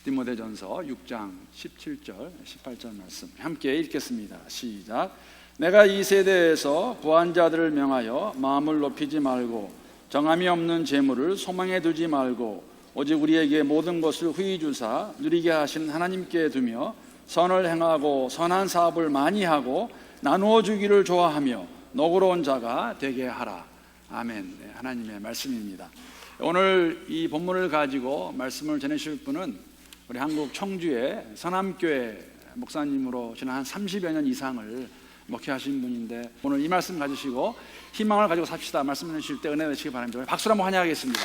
디모데전서 6장 17절 18절 말씀 함께 읽겠습니다. 시작. 내가 이 세대에서 부한 자들을 명하여 마음을 높이지 말고 정함이 없는 재물을 소망에 두지 말고 오직 우리에게 모든 것을 후히 주사 누리게 하신 하나님께 두며 선을 행하고 선한 사업을 많이 하고 나누어 주기를 좋아하며 너그러운 자가 되게 하라. 아멘. 네, 하나님의 말씀입니다. 오늘 이 본문을 가지고 말씀을 전해주실 분은 우리 한국 청주의 선암교회 목사님으로 지난 한 30여 년 이상을 목회하신 분인데 오늘 이 말씀 가지시고 희망을 가지고 삽시다 말씀 해주실 때 은혜 되시기 바랍니다. 박수로 한번 환영하겠습니다.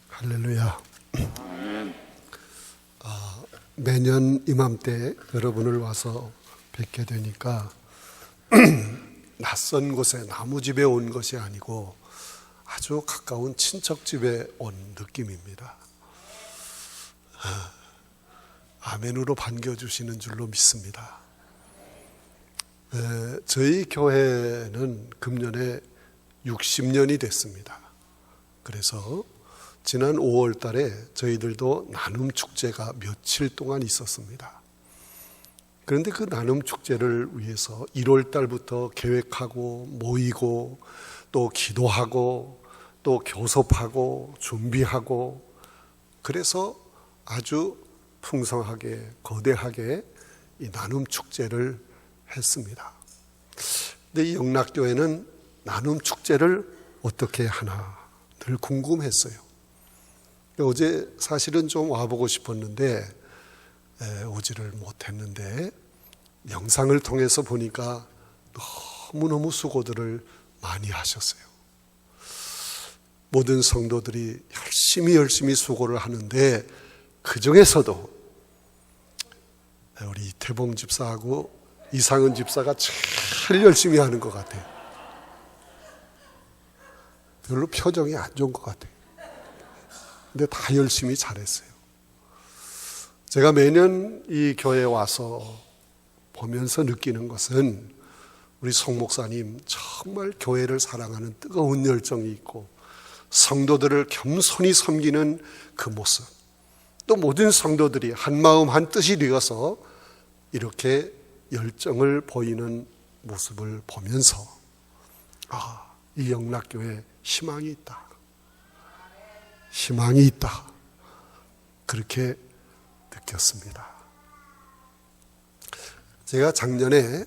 할렐루야. 아멘. 매년 이맘때 여러분을 와서 뵙게 되니까 낯선 곳에 나무집에 온 것이 아니고 아주 가까운 친척집에 온 느낌입니다. 아멘으로 반겨주시는 줄로 믿습니다. 저희 교회는 금년에 60년이 됐습니다. 그래서 지난 5월 달에 저희들도 나눔 축제가 며칠 동안 있었습니다. 그런데 그 나눔 축제를 위해서 1월 달부터 계획하고 모이고 또 기도하고 또 교섭하고 준비하고 그래서 아주 풍성하게 거대하게 이 나눔 축제를 했습니다. 근데 이 영락교회는 나눔 축제를 어떻게 하나 늘 궁금했어요. 어제 사실은 좀 와보고 싶었는데 오지를 못했는데 영상을 통해서 보니까 너무너무 수고들을 많이 하셨어요. 모든 성도들이 열심히 수고를 하는데 그 중에서도 우리 이태봉 집사하고 이상은 집사가 제일 열심히 하는 것 같아요. 별로 표정이 안 좋은 것 같아요. 근데 다 열심히 잘했어요. 제가 매년 이 교회에 와서 보면서 느끼는 것은 우리 송 목사님 정말 교회를 사랑하는 뜨거운 열정이 있고 성도들을 겸손히 섬기는 그 모습, 또 모든 성도들이 한마음 한뜻이 되어서 이렇게 열정을 보이는 모습을 보면서 이 영락교회에 희망이 있다. 희망이 있다. 그렇게 느꼈습니다. 제가 작년에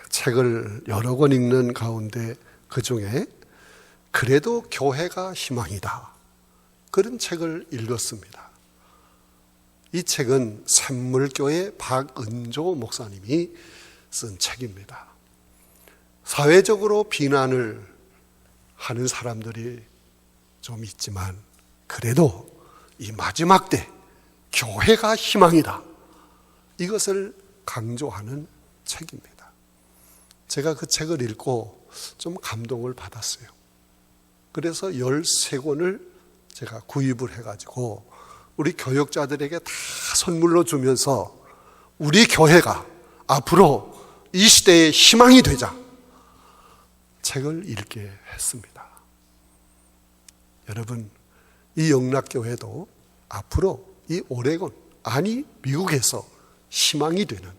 책을 여러 권 읽는 가운데 그 중에 그래도 교회가 희망이다 그런 책을 읽었습니다. 이 책은 샘물교회 박은조 목사님이 쓴 책입니다. 사회적으로 비난을 하는 사람들이 좀 있지만 그래도 이 마지막 때 교회가 희망이다 이것을 강조하는 책입니다. 제가 그 책을 읽고 좀 감동을 받았어요. 그래서 13권을 제가 구입을 해가지고 우리 교역자들에게 다 선물로 주면서 우리 교회가 앞으로 이 시대의 희망이 되자 책을 읽게 했습니다. 여러분, 이 영락교회도 앞으로 이 오레곤, 아니 미국에서 희망이 되는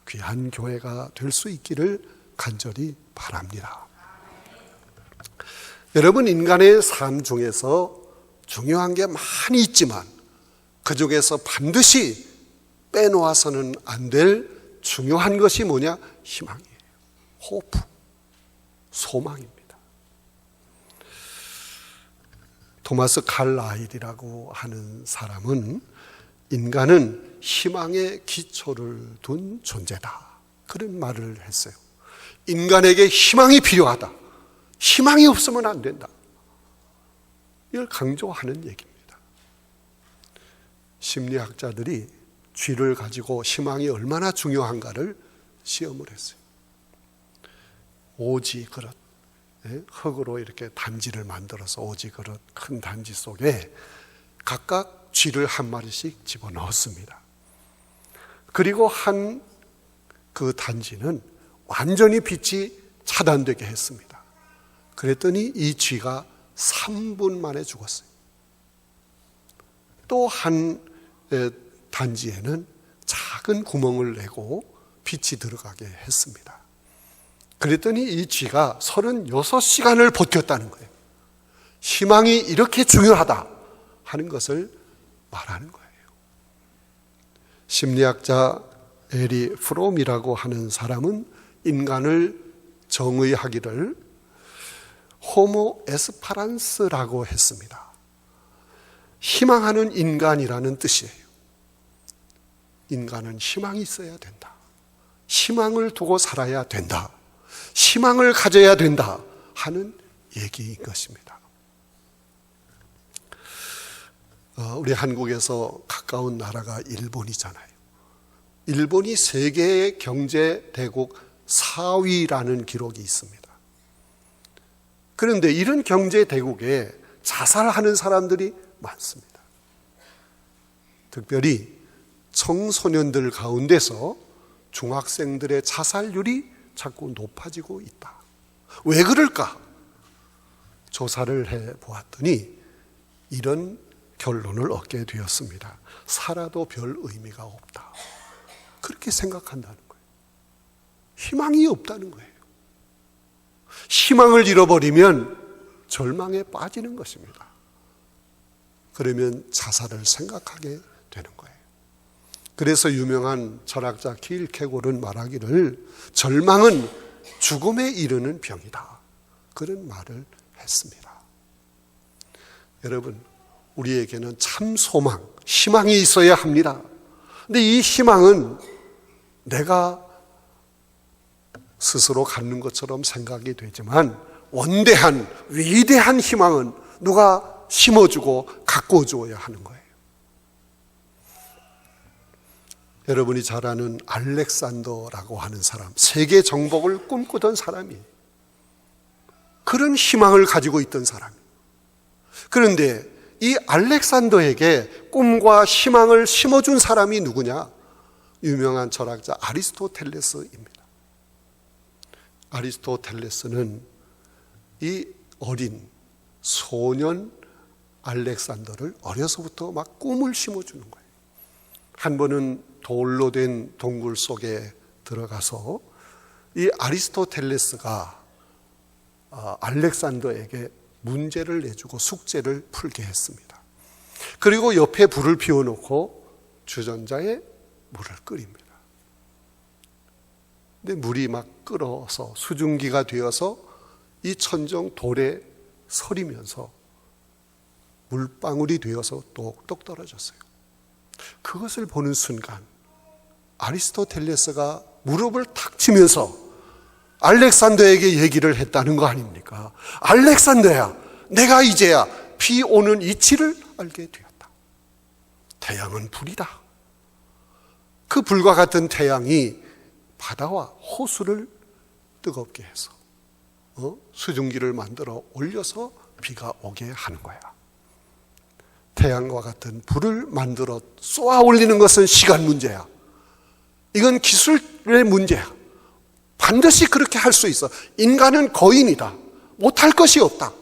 귀한 교회가 될 수 있기를 간절히 바랍니다. 여러분, 인간의 삶 중에서 중요한 게 많이 있지만 그 중에서 반드시 빼놓아서는 안 될 중요한 것이 뭐냐? 희망이에요. 호프, 소망입니다. 토마스 칼라일이라고 하는 사람은 인간은 희망의 기초를 둔 존재다 그런 말을 했어요. 인간에게 희망이 필요하다. 희망이 없으면 안 된다. 이걸 강조하는 얘기입니다. 심리학자들이 쥐를 가지고 희망이 얼마나 중요한가를 시험을 했어요. 오지 그릇, 흙으로 이렇게 단지를 만들어서 오지 그릇 큰 단지 속에 각각 쥐를 한 마리씩 집어넣었습니다. 그리고 한 그 단지는 완전히 빛이 차단되게 했습니다. 그랬더니 이 쥐가 3분 만에 죽었어요. 또 한 단지에는 작은 구멍을 내고 빛이 들어가게 했습니다. 그랬더니 이 쥐가 36시간을 버텼다는 거예요. 희망이 이렇게 중요하다 하는 것을 말하는 거예요. 심리학자 에리 프롬이라고 하는 사람은 인간을 정의하기를 호모 에스파란스라고 했습니다. 희망하는 인간이라는 뜻이에요. 인간은 희망이 있어야 된다. 희망을 두고 살아야 된다. 희망을 가져야 된다 하는 얘기인 것입니다. 우리 한국에서 가까운 나라가 일본이잖아요. 일본이 세계 경제 대국 4위라는 기록이 있습니다. 그런데 이런 경제 대국에 자살하는 사람들이 많습니다. 특별히 청소년들 가운데서 중학생들의 자살률이 자꾸 높아지고 있다. 왜 그럴까? 조사를 해 보았더니 이런 결론을 얻게 되었습니다. 살아도 별 의미가 없다. 그렇게 생각한다는 거예요. 희망이 없다는 거예요. 희망을 잃어버리면 절망에 빠지는 것입니다. 그러면 자살을 생각하게 되는 거예요. 그래서 유명한 철학자 킬케고르는 말하기를 절망은 죽음에 이르는 병이다. 그런 말을 했습니다. 여러분, 우리에게는 참 소망, 희망이 있어야 합니다. 근데 이 희망은 내가 스스로 갖는 것처럼 생각이 되지만 원대한, 위대한 희망은 누가 심어주고 가꿔주어야 하는 거예요. 여러분이 잘 아는 알렉산더라고 하는 사람, 세계 정복을 꿈꾸던 사람이에요. 그런 희망을 가지고 있던 사람이에요. 그런데 이 알렉산더에게 꿈과 희망을 심어준 사람이 누구냐? 유명한 철학자 아리스토텔레스입니다. 아리스토텔레스는 이 어린 소년 알렉산더를 어려서부터 막 꿈을 심어주는 거예요. 한 번은 돌로 된 동굴 속에 들어가서 이 아리스토텔레스가 알렉산더에게 문제를 내주고 숙제를 풀게 했습니다. 그리고 옆에 불을 피워놓고 주전자에 물을 끓입니다. 근데 물이 막 끓어서 수증기가 되어서 이 천정 돌에 서리면서 물방울이 되어서 똑똑 떨어졌어요. 그것을 보는 순간 아리스토텔레스가 무릎을 탁 치면서 알렉산더에게 얘기를 했다는 거 아닙니까? 알렉산더야, 내가 이제야 비 오는 이치를 알게 되었다. 태양은 불이다. 그 불과 같은 태양이 바다와 호수를 뜨겁게 해서 수증기를 만들어 올려서 비가 오게 하는 거야. 태양과 같은 불을 만들어 쏘아 올리는 것은 시간 문제야. 이건 기술의 문제야. 반드시 그렇게 할 수 있어. 인간은 거인이다. 못할 것이 없다.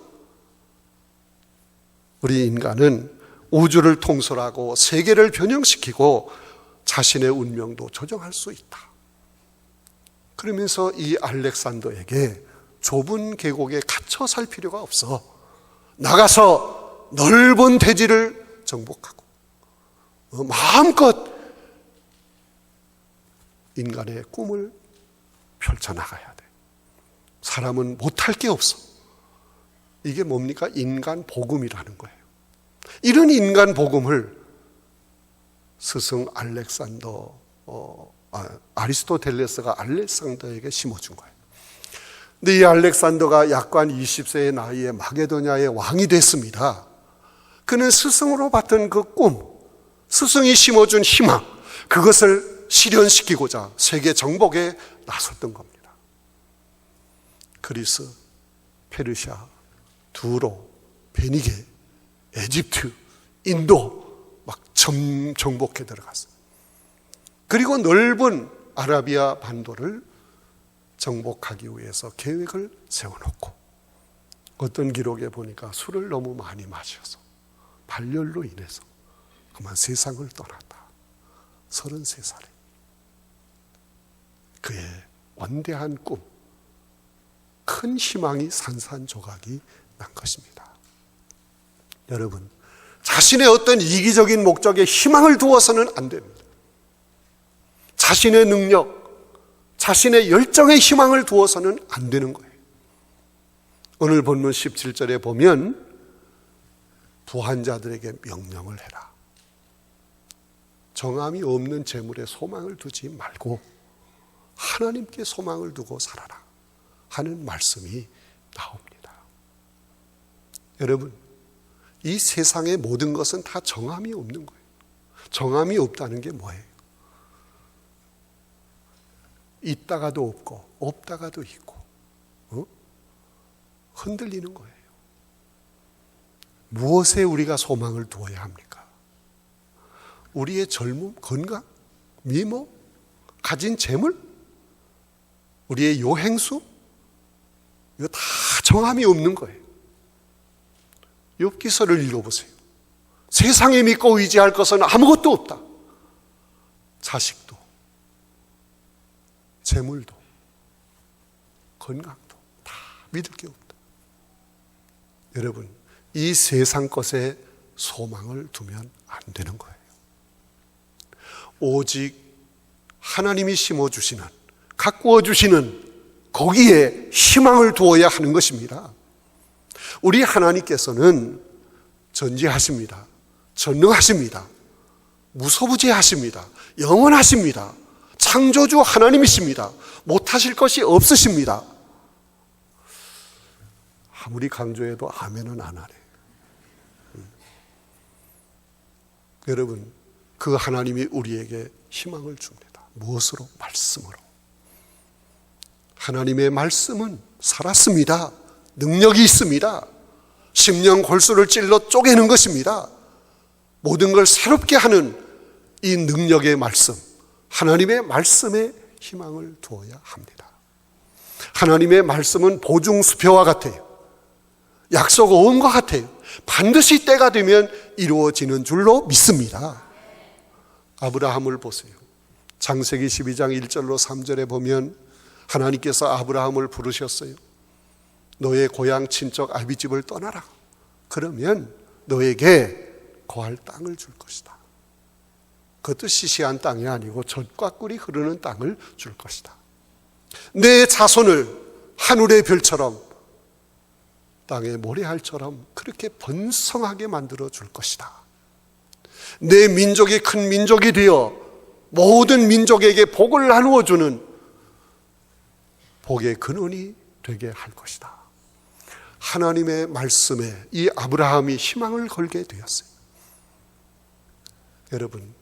우리 인간은 우주를 통솔하고 세계를 변형시키고 자신의 운명도 조정할 수 있다. 그러면서 이 알렉산더에게 좁은 계곡에 갇혀 살 필요가 없어. 나가서 넓은 대지를 정복하고 마음껏 인간의 꿈을 펼쳐나가야 돼. 사람은 못할 게 없어. 이게 뭡니까? 인간 복음이라는 거예요. 이런 인간 복음을 스승 아리스토텔레스가 알렉산더에게 심어준 거예요. 근데 이 알렉산더가 약관 20세의 나이에 마게도냐의 왕이 됐습니다. 그는 스승으로 받은 그 꿈, 스승이 심어준 희망, 그것을 실현시키고자 세계 정복에 나섰던 겁니다. 그리스, 페르시아, 두로, 베니게, 에집트, 인도 막 정복해 들어갔어요. 그리고 넓은 아라비아 반도를 정복하기 위해서 계획을 세워놓고 어떤 기록에 보니까 술을 너무 많이 마셔서 발열로 인해서 그만 세상을 떠났다. 33살에 그의 원대한 꿈, 큰 희망이 산산조각이 난 것입니다. 여러분, 자신의 어떤 이기적인 목적에 희망을 두어서는 안 됩니다. 자신의 능력, 자신의 열정에 희망을 두어서는 안 되는 거예요. 오늘 본문 17절에 보면 부한 자들에게 명령을 해라. 정함이 없는 재물에 소망을 두지 말고 하나님께 소망을 두고 살아라 하는 말씀이 나옵니다. 여러분, 이 세상의 모든 것은 다 정함이 없는 거예요. 정함이 없다는 게 뭐예요? 있다가도 없고 없다가도 있고 흔들리는 거예요. 무엇에 우리가 소망을 두어야 합니까? 우리의 젊음, 건강, 미모, 가진 재물, 우리의 요행수, 이거 다 정함이 없는 거예요. 욥기서를 읽어보세요. 세상에 믿고 의지할 것은 아무것도 없다. 자식도, 재물도, 건강도 다 믿을 게 없다. 여러분, 이 세상 것에 소망을 두면 안 되는 거예요. 오직 하나님이 심어주시는, 가꾸어 주시는 거기에 희망을 두어야 하는 것입니다. 우리 하나님께서는 전지하십니다. 전능하십니다. 무소부재하십니다. 영원하십니다. 창조주 하나님이십니다. 못하실 것이 없으십니다. 아무리 강조해도 아멘은 안 하네. 여러분, 그 하나님이 우리에게 희망을 줍니다. 무엇으로? 말씀으로. 하나님의 말씀은 살았습니다. 능력이 있습니다. 심령 골수를 찔러 쪼개는 것입니다. 모든 걸 새롭게 하는 이 능력의 말씀, 하나님의 말씀에 희망을 두어야 합니다. 하나님의 말씀은 보증수표와 같아요. 약속 어음과 같아요. 반드시 때가 되면 이루어지는 줄로 믿습니다. 아브라함을 보세요. 창세기 12장 1절로 3절에 보면 하나님께서 아브라함을 부르셨어요. 너의 고향 친척 아비집을 떠나라. 그러면 너에게 거할 땅을 줄 것이다. 그것도 시시한 땅이 아니고 젖과 꿀이 흐르는 땅을 줄 것이다. 내 자손을 하늘의 별처럼 땅의 모래알처럼 그렇게 번성하게 만들어 줄 것이다. 내 민족이 큰 민족이 되어 모든 민족에게 복을 나누어 주는 복의 근원이 되게 할 것이다. 하나님의 말씀에 이 아브라함이 희망을 걸게 되었어요. 여러분,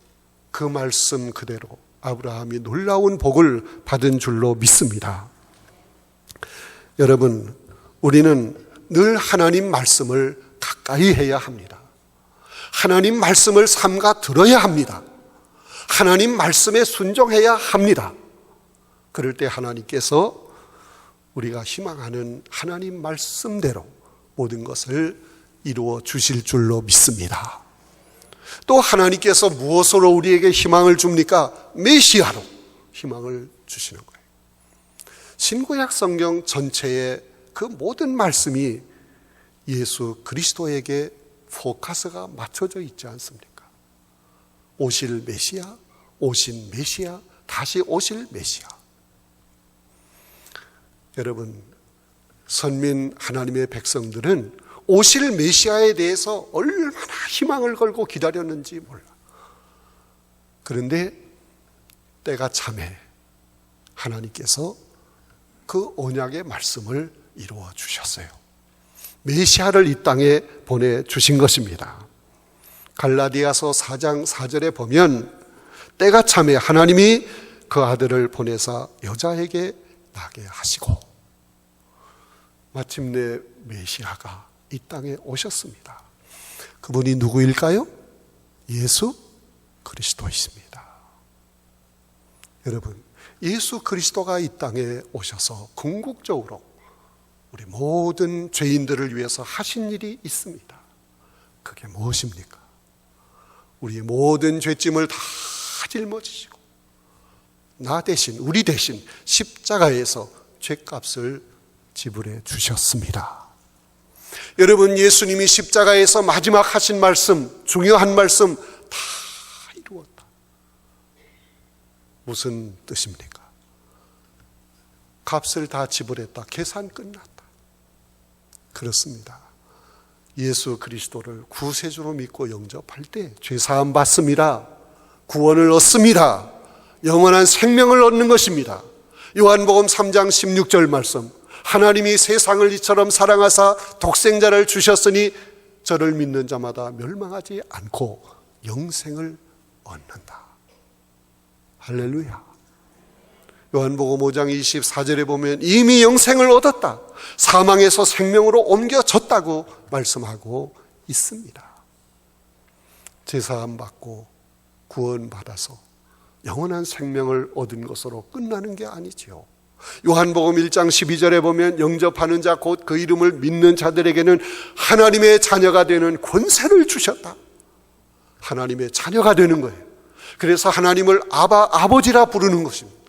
그 말씀 그대로 아브라함이 놀라운 복을 받은 줄로 믿습니다. 여러분, 우리는 늘 하나님 말씀을 가까이 해야 합니다. 하나님 말씀을 삼가 들어야 합니다. 하나님 말씀에 순종해야 합니다. 그럴 때 하나님께서 우리가 희망하는 하나님 말씀대로 모든 것을 이루어 주실 줄로 믿습니다. 또 하나님께서 무엇으로 우리에게 희망을 줍니까? 메시아로 희망을 주시는 거예요. 신구약 성경 전체의 그 모든 말씀이 예수 그리스도에게 포커스가 맞춰져 있지 않습니까? 오실 메시아, 오신 메시아, 다시 오실 메시아. 여러분, 선민 하나님의 백성들은 오실 메시아에 대해서 얼마나 희망을 걸고 기다렸는지 몰라. 그런데 때가 참해 하나님께서 그 언약의 말씀을 이루어 주셨어요. 메시아를 이 땅에 보내주신 것입니다. 갈라디아서 4장 4절에 보면 때가 참해 하나님이 그 아들을 보내사 여자에게 나게 하시고 마침내 메시아가 이 땅에 오셨습니다. 그분이 누구일까요? 예수 그리스도이십니다. 여러분, 예수 그리스도가 이 땅에 오셔서 궁극적으로 우리 모든 죄인들을 위해서 하신 일이 있습니다. 그게 무엇입니까? 우리의 모든 죄짐을 다 짊어지시고 나 대신, 우리 대신 십자가에서 죄값을 지불해 주셨습니다. 여러분, 예수님이 십자가에서 마지막 하신 말씀, 중요한 말씀 다 이루었다. 무슨 뜻입니까? 값을 다 지불했다. 계산 끝났다. 그렇습니다. 예수 그리스도를 구세주로 믿고 영접할 때 죄사함 받습니다. 구원을 얻습니다. 영원한 생명을 얻는 것입니다. 요한복음 3장 16절 말씀, 하나님이 세상을 이처럼 사랑하사 독생자를 주셨으니 저를 믿는 자마다 멸망하지 않고 영생을 얻는다. 할렐루야. 요한복음 5장 24절에 보면 이미 영생을 얻었다, 사망에서 생명으로 옮겨졌다고 말씀하고 있습니다. 제사함 받고 구원받아서 영원한 생명을 얻은 것으로 끝나는 게 아니지요. 요한복음 1장 12절에 보면 영접하는 자 곧 그 이름을 믿는 자들에게는 하나님의 자녀가 되는 권세를 주셨다. 하나님의 자녀가 되는 거예요. 그래서 하나님을 아버지라 부르는 것입니다.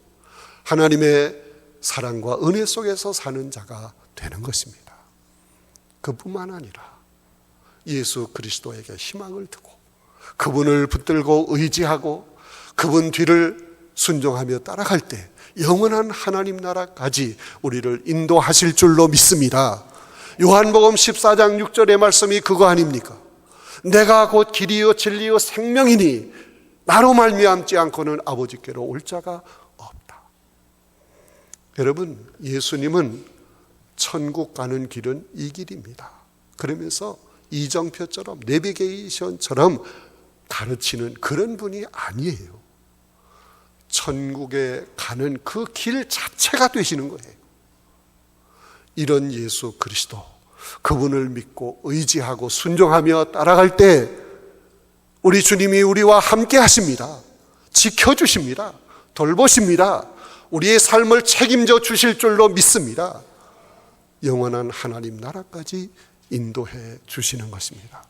하나님의 사랑과 은혜 속에서 사는 자가 되는 것입니다. 그뿐만 아니라 예수 그리스도에게 희망을 두고 그분을 붙들고 의지하고 그분 뒤를 순종하며 따라갈 때 영원한 하나님 나라까지 우리를 인도하실 줄로 믿습니다. 요한복음 14장 6절의 말씀이 그거 아닙니까? 내가 곧 길이요 진리요 생명이니 나로 말미암지 않고는 아버지께로 올 자가 없다. 여러분, 예수님은 천국 가는 길은 이 길입니다. 그러면서 이정표처럼 내비게이션처럼 가르치는 그런 분이 아니에요. 천국에 가는 그 길 자체가 되시는 거예요. 이런 예수 그리스도, 그분을 믿고 의지하고 순종하며 따라갈 때 우리 주님이 우리와 함께 하십니다. 지켜주십니다. 돌보십니다. 우리의 삶을 책임져 주실 줄로 믿습니다. 영원한 하나님 나라까지 인도해 주시는 것입니다.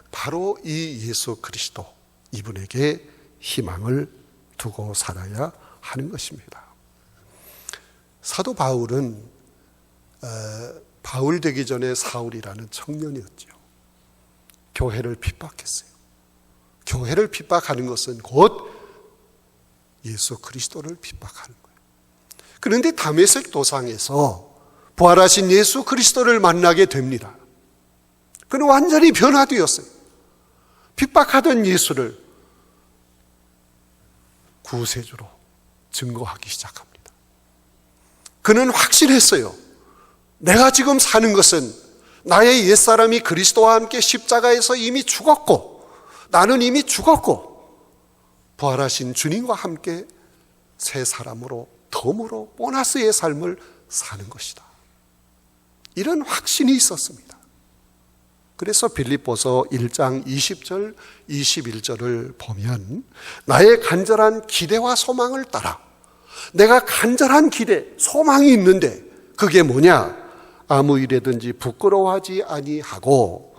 바로 이 예수 그리스도, 이분에게 희망을 두고 살아야 하는 것입니다. 사도 바울은 바울 되기 전에 사울이라는 청년이었죠. 교회를 핍박했어요. 교회를 핍박하는 것은 곧 예수 그리스도를 핍박하는 거예요. 그런데 다메섹 도상에서 부활하신 예수 그리스도를 만나게 됩니다. 그는 완전히 변화되었어요. 핍박하던 예수를 구세주로 증거하기 시작합니다. 그는 확신했어요. 내가 지금 사는 것은 나의 옛사람이 그리스도와 함께 십자가에서 이미 죽었고 나는 이미 죽었고 부활하신 주님과 함께 새 사람으로 덤으로 보너스의 삶을 사는 것이다. 이런 확신이 있었습니다. 그래서 빌립보서 1장 20절 21절을 보면 나의 간절한 기대와 소망을 따라, 내가 간절한 기대, 소망이 있는데 그게 뭐냐? 아무 일에든지 부끄러워하지 아니하고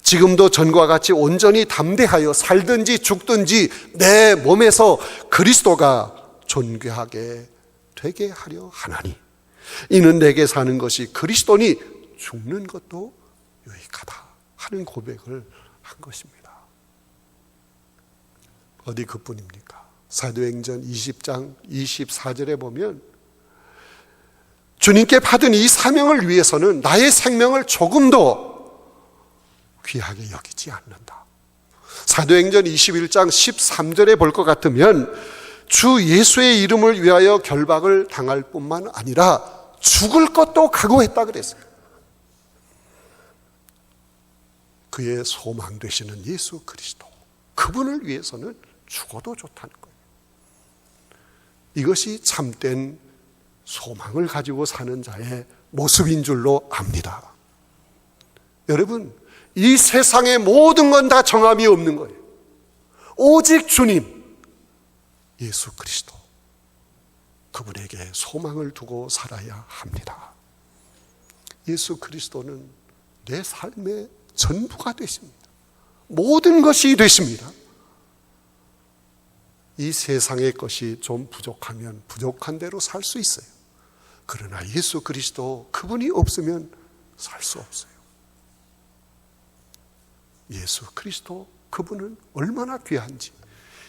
지금도 전과 같이 온전히 담대하여 살든지 죽든지 내 몸에서 그리스도가 존귀하게 되게 하려 하나니 이는 내게 사는 것이 그리스도니 죽는 것도 유익하다 하는 고백을 한 것입니다. 어디 그뿐입니까? 사도행전 20장 24절에 보면 주님께 받은 이 사명을 위해서는 나의 생명을 조금도 귀하게 여기지 않는다. 사도행전 21장 13절에 볼 것 같으면 주 예수의 이름을 위하여 결박을 당할 뿐만 아니라 죽을 것도 각오했다 그랬어요. 그의 소망 되시는 예수 그리스도, 그분을 위해서는 죽어도 좋다는 거예요. 이것이 참된 소망을 가지고 사는 자의 모습인 줄로 압니다. 여러분, 이 세상의 모든 건 다 정함이 없는 거예요. 오직 주님, 예수 그리스도, 그분에게 소망을 두고 살아야 합니다. 예수 그리스도는 내 삶의 전부가 되십니다. 모든 것이 되십니다. 이 세상의 것이 좀 부족하면 부족한 대로 살 수 있어요. 그러나 예수 그리스도, 그분이 없으면 살 수 없어요. 예수 그리스도, 그분은 얼마나 귀한지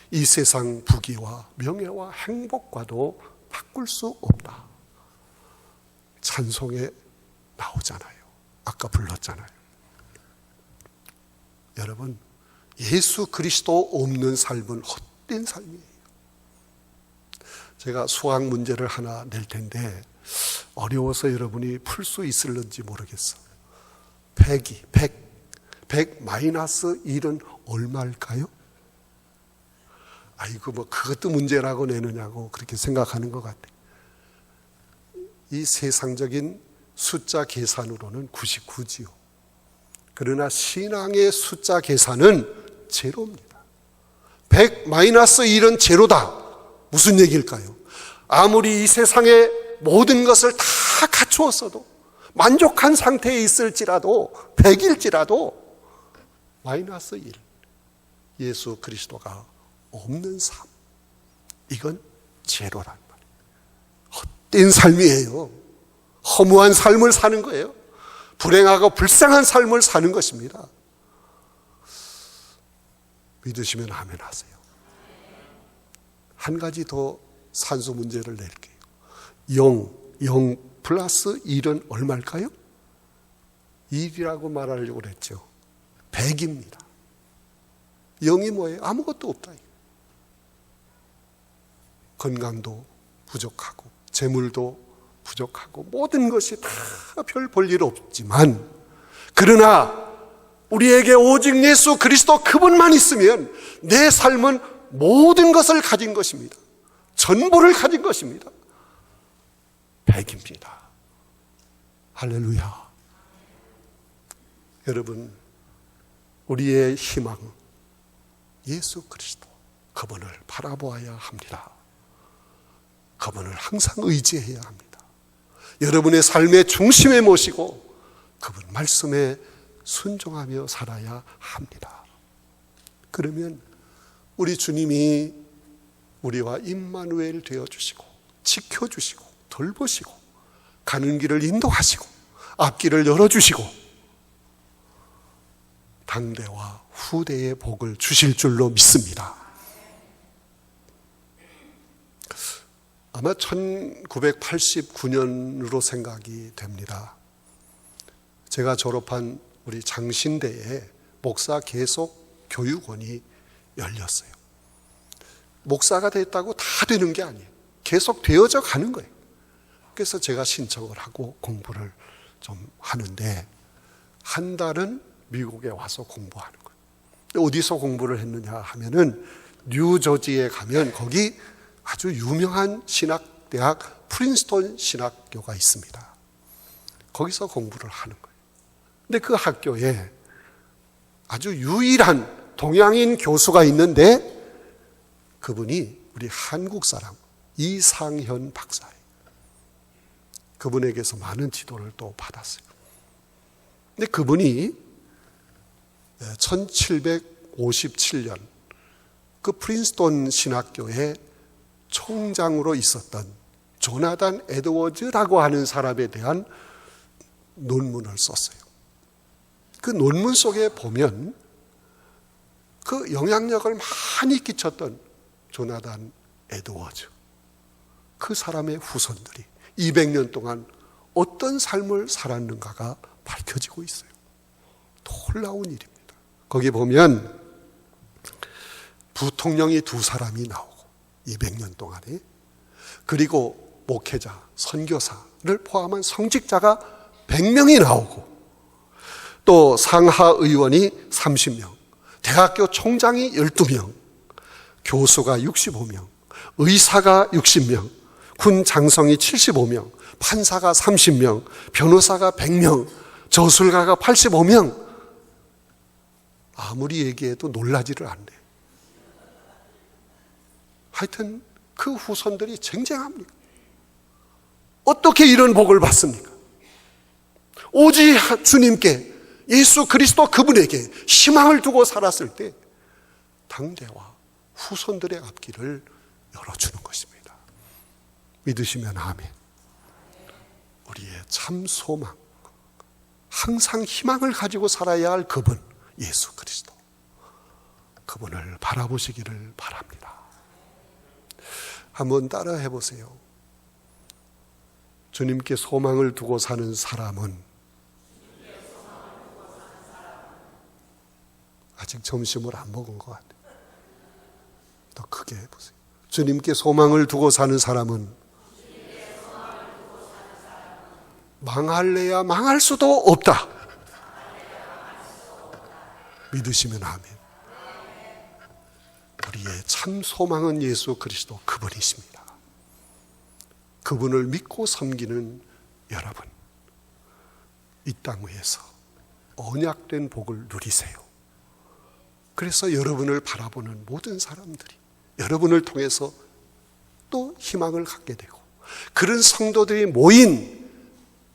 이 세상 부귀와 명예와 행복과도 바꿀 수 없다. 찬송에 나오잖아요. 아까 불렀잖아요. 여러분, 예수 그리스도 없는 삶은 헛된 삶이에요. 제가 수학 문제를 하나 낼 텐데 어려워서 여러분이 풀 수 있을는지 모르겠어. 100 마이너스 1은 얼마일까요? 아이고, 뭐 그것도 문제라고 내느냐고 그렇게 생각하는 것 같아요. 이 세상적인 숫자 계산으로는 99지요. 그러나 신앙의 숫자 계산은 제로입니다. 100 마이너스 1은 제로다. 무슨 얘기일까요? 아무리 이 세상에 모든 것을 다 갖추었어도, 만족한 상태에 있을지라도, 100일지라도 마이너스 1, 예수 그리스도가 없는 삶, 이건 제로란 말이에요. 헛된 삶이에요. 허무한 삶을 사는 거예요. 불행하고 불쌍한 삶을 사는 것입니다. 믿으시면 아멘 하세요. 한 가지 더 산수 문제를 낼게요. 0 플러스 1은 얼마일까요? 1이라고 말하려고 그랬죠. 100입니다. 0이 뭐예요? 아무것도 없다. 건강도 부족하고 재물도 부족하고 모든 것이 다 별 볼 일 없지만, 그러나 우리에게 오직 예수 그리스도 그분만 있으면 내 삶은 모든 것을 가진 것입니다. 전부를 가진 것입니다. 100입니다. 할렐루야. 여러분, 우리의 희망 예수 그리스도, 그분을 바라보아야 합니다. 그분을 항상 의지해야 합니다. 여러분의 삶의 중심에 모시고 그분 말씀에 순종하며 살아야 합니다. 그러면 우리 주님이 우리와 임마누엘 되어주시고 지켜주시고 돌보시고 가는 길을 인도하시고 앞길을 열어주시고 당대와 후대의 복을 주실 줄로 믿습니다. 아마 1989년으로 생각이 됩니다. 제가 졸업한 우리 장신대에 목사 계속 교육원이 열렸어요. 목사가 됐다고 다 되는 게 아니에요. 계속 되어져 가는 거예요. 그래서 제가 신청을 하고 공부를 좀 하는데, 한 달은 미국에 와서 공부하는 거예요. 어디서 공부를 했느냐 하면은 뉴저지에 가면 거기 아주 유명한 신학대학 프린스턴 신학교가 있습니다. 거기서 공부를 하는 거예요. 근데 그 학교에 아주 유일한 동양인 교수가 있는데 그분이 우리 한국 사람 이상현 박사예요. 그분에게서 많은 지도를 또 받았어요. 근데 그분이 1757년 그 프린스턴 신학교의 총장으로 있었던 조나단 에드워즈라고 하는 사람에 대한 논문을 썼어요. 그 논문 속에 보면 그 영향력을 많이 끼쳤던 조나단 에드워즈, 그 사람의 후손들이 200년 동안 어떤 삶을 살았는가가 밝혀지고 있어요. 놀라운 일입니다. 거기 보면 부통령이 2사람이 나오고 200년 동안에, 그리고 목회자, 선교사를 포함한 성직자가 100명이 나오고, 또 상하 의원이 30명, 대학교 총장이 12명, 교수가 65명, 의사가 60명, 군 장성이 75명, 판사가 30명, 변호사가 100명, 저술가가 85명. 아무리 얘기해도 놀라지를 않네. 하여튼 그 후손들이 쟁쟁합니다. 어떻게 이런 복을 받습니까? 오직 주님께, 예수 그리스도 그분에게 희망을 두고 살았을 때 당대와 후손들의 앞길을 열어주는 것입니다. 믿으시면 아멘. 우리의 참 소망, 항상 희망을 가지고 살아야 할 그분, 예수 그리스도, 그분을 바라보시기를 바랍니다. 한번 따라 해보세요. 주님께 소망을 두고 사는 사람은, 아직 점심을 안 먹은 것 같아요. 더 크게 해보세요. 주님께 소망을 두고 사는 사람은 망할래야 망할 수도 없다. 믿으시면 아멘. 우리의 참 소망은 예수 그리스도 그분이십니다. 그분을 믿고 섬기는 여러분, 이 땅 위에서 언약된 복을 누리세요. 그래서 여러분을 바라보는 모든 사람들이 여러분을 통해서 또 희망을 갖게 되고, 그런 성도들이 모인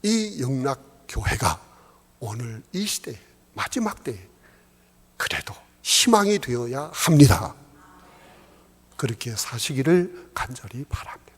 이 영락교회가 오늘 이 시대 마지막 때에 그래도 희망이 되어야 합니다. 그렇게 사시기를 간절히 바랍니다.